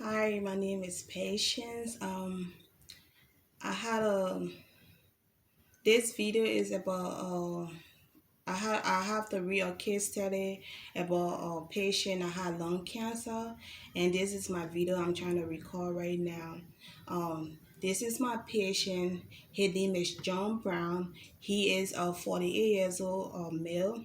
Hi, my name is Patience. I had a this video is about I have to read a case study about a patient that had lung cancer, and this is my video I'm trying to record right now. This is my patient. His name is John Brown. He is a 48 years old male.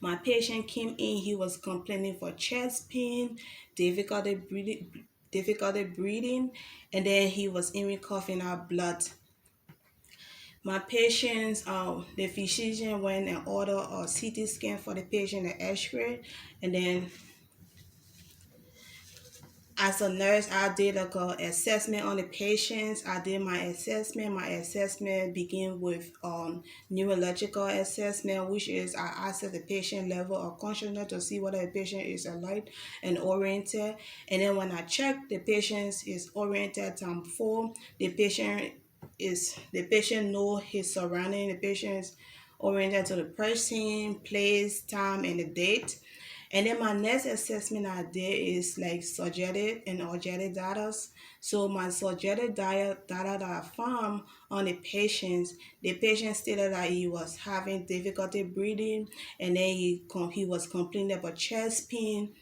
My patient came in, he was complaining for chest pain, difficulty breathing, and then he was even coughing out blood. My patients, the physician went and ordered a CT scan for the patient, an X-ray, and then as a nurse, I did like a assessment on the patients. I did my assessment. My assessment began with neurological assessment, which is I assess the patient level of consciousness to see whether the patient is alert and oriented. And then when I check the patient is oriented time 4, the patient know his surrounding. The patient is oriented to the person, place, time, and the date. And then my next assessment I did is like subjective and objective data. So my subjective data that I found on the patient stated that he was having difficulty breathing, and then he was complaining about chest pain.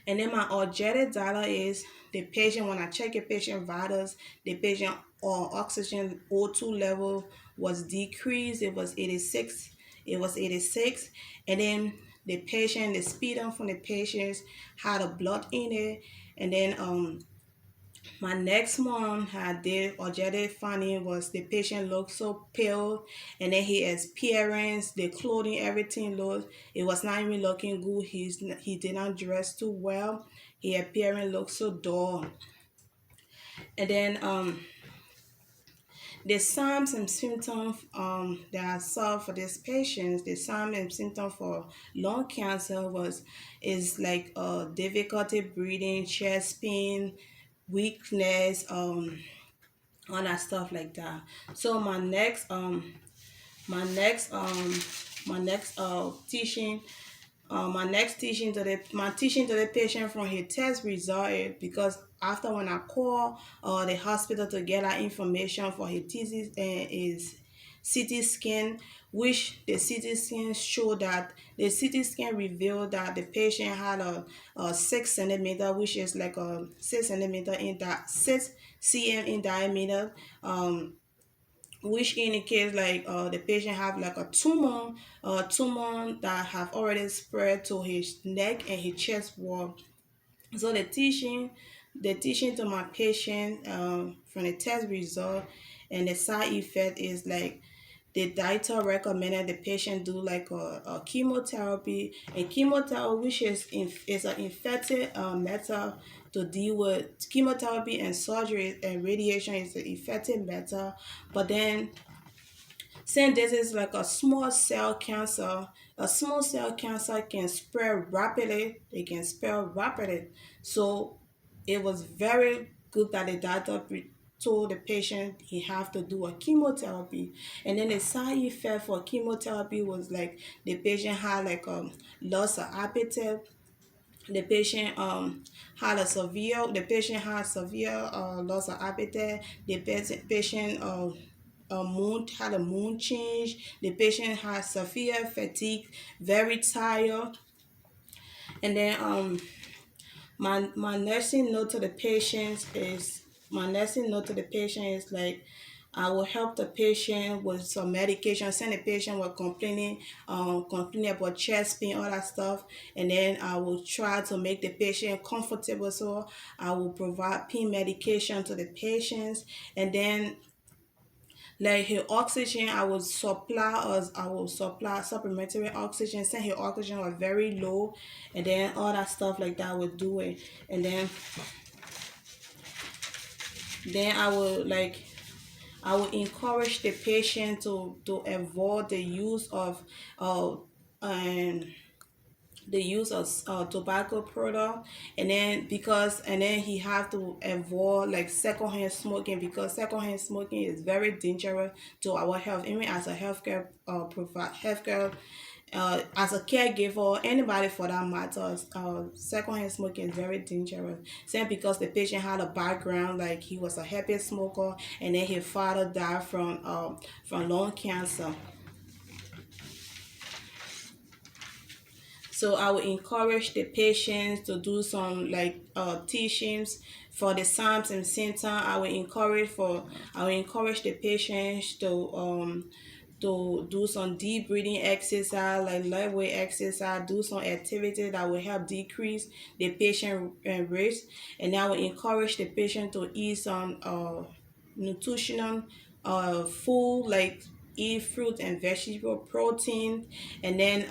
And then my objective data is the patient, when I check a patient vitals, the patient oxygen O2 level was decreased. It was 86. It was 86. And then the sputum from the patients had a blood in it. And then my next one I did objective finding was the patient looked so pale, and then his appearance, the clothing, everything looked, it was not even looking good. He did not dress too well. His appearance looked so dull. And then the signs and symptoms that I saw for this patient, the signs and symptoms for lung cancer is like difficulty breathing, chest pain, weakness, all that stuff like that. So my next my next teaching my next teaching to the patient from his test result because after when I call the hospital to get that information for his thesis and his CT scan, which the CT scan showed that the CT scan revealed that the patient had a 6 centimeter, which is like a 6 centimeter in that 6 cm in diameter, which indicates like the patient have like a tumor that have already spread to his neck and his chest wall. So the teaching to my patient from the test result and the side effect is like the doctor recommended the patient do like a chemotherapy, and chemotherapy, which is an effective method to deal with chemotherapy, and surgery and radiation is an effective method. But then since this is like a small cell cancer can spread rapidly. It can spread rapidly. So it was very good that the doctor told the patient he have to do a chemotherapy. And then the side effect for chemotherapy was like the patient had like loss of appetite. The patient had severe loss of appetite. Patient had a mood change. The patient had severe fatigue, very tired. And then my nursing note to the patient is like I will help the patient with some medication. Send the patient with complaining about chest pain, all that stuff, and then I will try to make the patient comfortable. So I will provide pain medication to the patients, and then like her oxygen, I will supply supplementary oxygen. Since her oxygen was very low, and then all that stuff like that, I would do it. And then I would encourage the patient to avoid uh um the use of tobacco product, and then he have to avoid like secondhand smoking, because secondhand smoking is very dangerous to our health, even as a healthcare As a caregiver, anybody for that matter, secondhand smoking is very dangerous. Same because the patient had a background, like he was a heavy smoker, and then his father died from lung cancer. So I would encourage the patients to do some like teachings for the signs and symptoms. I will encourage the patients to do some deep breathing exercise, like lightweight exercise, do some activity that will help decrease the patient risk. And I will encourage the patient to eat some nutritional food, like eat fruit and vegetable protein. And then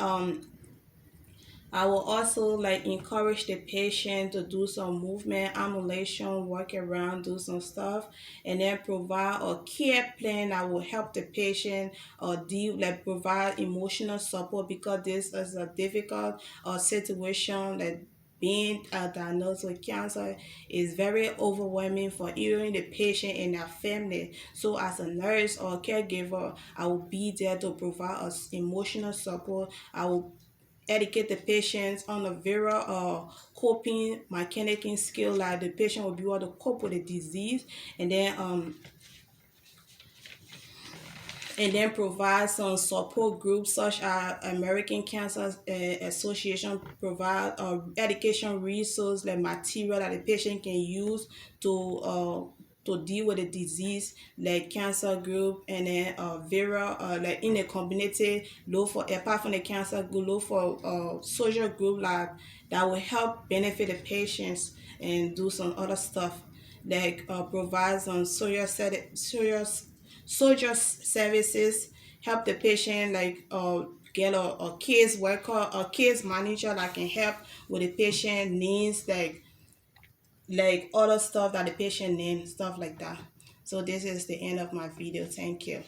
I will also like encourage the patient to do some movement, ambulation, walk around, do some stuff, and then provide a care plan that will help the patient deal, like provide emotional support, because this is a difficult situation. Like being diagnosed with cancer is very overwhelming for even the patient and their family. So as a nurse or caregiver, I will be there to provide us emotional support. I will educate the patients on the various coping mechanical skill, like the patient will be able to cope with the disease. And then provide some support groups such as American Cancer Association provide education resource, like material that the patient can use to deal with the disease, like cancer group. And then like in the community, look for, apart from the cancer group, look for social group like that will help benefit the patients, and do some other stuff like provide some social services, help the patient, like get a case worker, a case manager that can help with the patient needs, like other stuff that the patient needs, stuff like that. So this is the end of my video. Thank you.